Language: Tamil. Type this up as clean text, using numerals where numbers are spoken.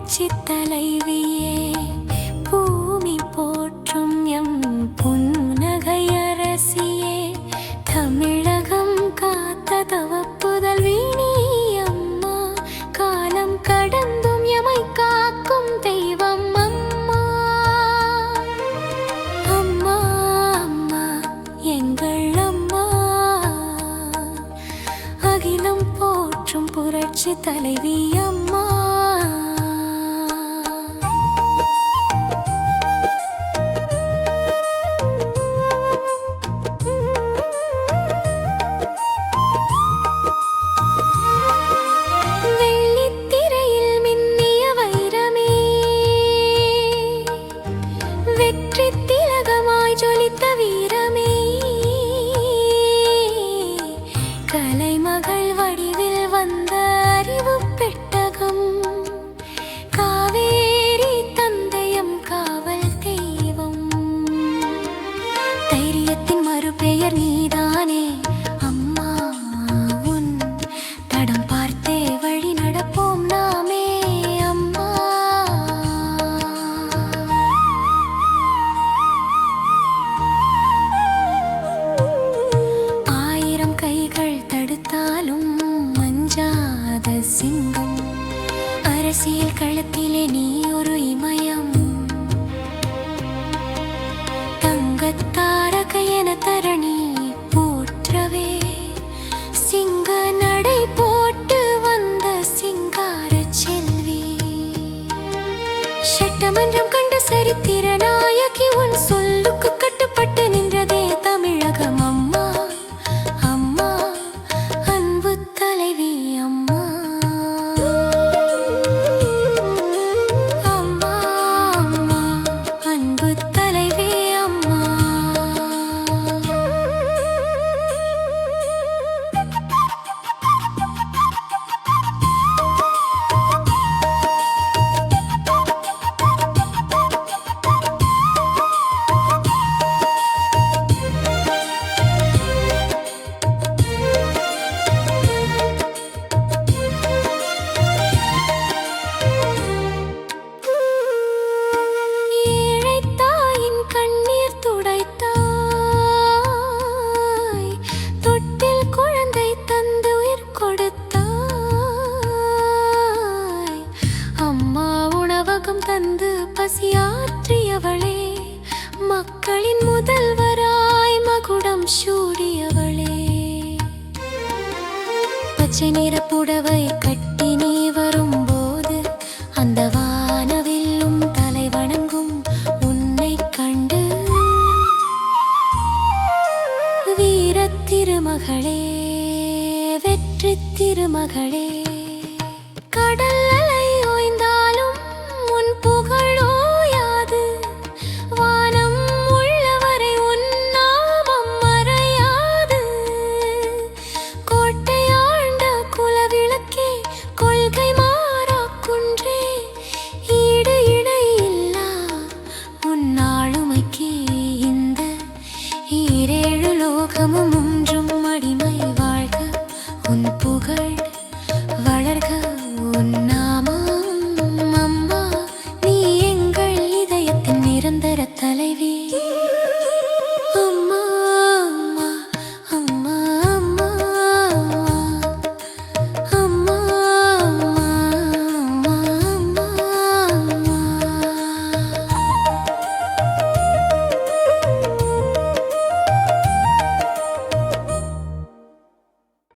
புரட்சி தலைவியே, பூமி போற்றும் எம் புன்னகை அரசியே, தமிழகம் காத்த தவப்புதல்வி நீ அம்மா, காலம் கடந்தும் எமை காக்கும் தெய்வம் அம்மா. அம்மா அம்மா எங்கள் அம்மா, அகிலம் போற்றும் புரட்சி தலைவி அம்மா. வெள்ளித்திரையில் மின்னிய வைரமே, வெற்றி திலகமாய் ஜொலித்த வீரமே, கலைமகள் வடிவில் வந்த அறிவு பெட்டகம், காவேரி தந்தையம் காவல் தெய்வம். தைரியத்தின் மறுபெயர் நீதானே அம்மா, உன் தடம் பார்த்தே வழி நடப்போம் நாமே அம்மா. ஆயிரம் கைகள் தடுத்தாலும் மஞ்சாத சிங்கம், அரசியல் களத்திலே நீ ஒரு இமயம், தங்கத்தாரக என தரணி போற்றவே, சிங்க நடை போட்டு வந்த சிங்கார செல்வி, சட்டமன்றம் கண்ட சரித்திர நாயகி, உன் சொல்லுக்கு கட்டுப்பட்டு நின்றதே தமிழகம் அம்மா. அம்மா அன்பு தலைவி அம்மா. அம்மா அம்மா அன்பு தலைவி அம்மா. ஏழைத் தாயின் கண்ணீர் துடைத்தாய், தொட்டில் குழந்தை தந்து உயிர் கொடுத்தாய், அம்மா உணவகம் தந்து பசியாற்றியவளே, மக்களின் முதல்வராய் மகுடம் சூடியவளே, பச்சை நிற புடவை கட்டி நீ வரும்போது அந்த வானவில்லும் தலை வணங்கும் உன்னை கண்டு, வீரத் திருமகளே வெற்றி திருமகளே, கடல் அலை ஓய்ந்தாலும் உன் புகழ் ஓயாது, வானம் உள்ளவரை உன் நாமம் மறையாது, கோட்டை ஆண்ட குலவிளக்கே, கொள்கை மாறா குன்றே, ஈடு இணை இல்லா உன் ஆளுமைக்கே இந்த ஈரேழு லோகமும் ஒன்றும் அடிமை வாழ்க, உன் புகழ் வளர்க, உன் நாமம் அம்மா, நீ எங்கள் இதயத்தின் நிரந்தர தலைவி.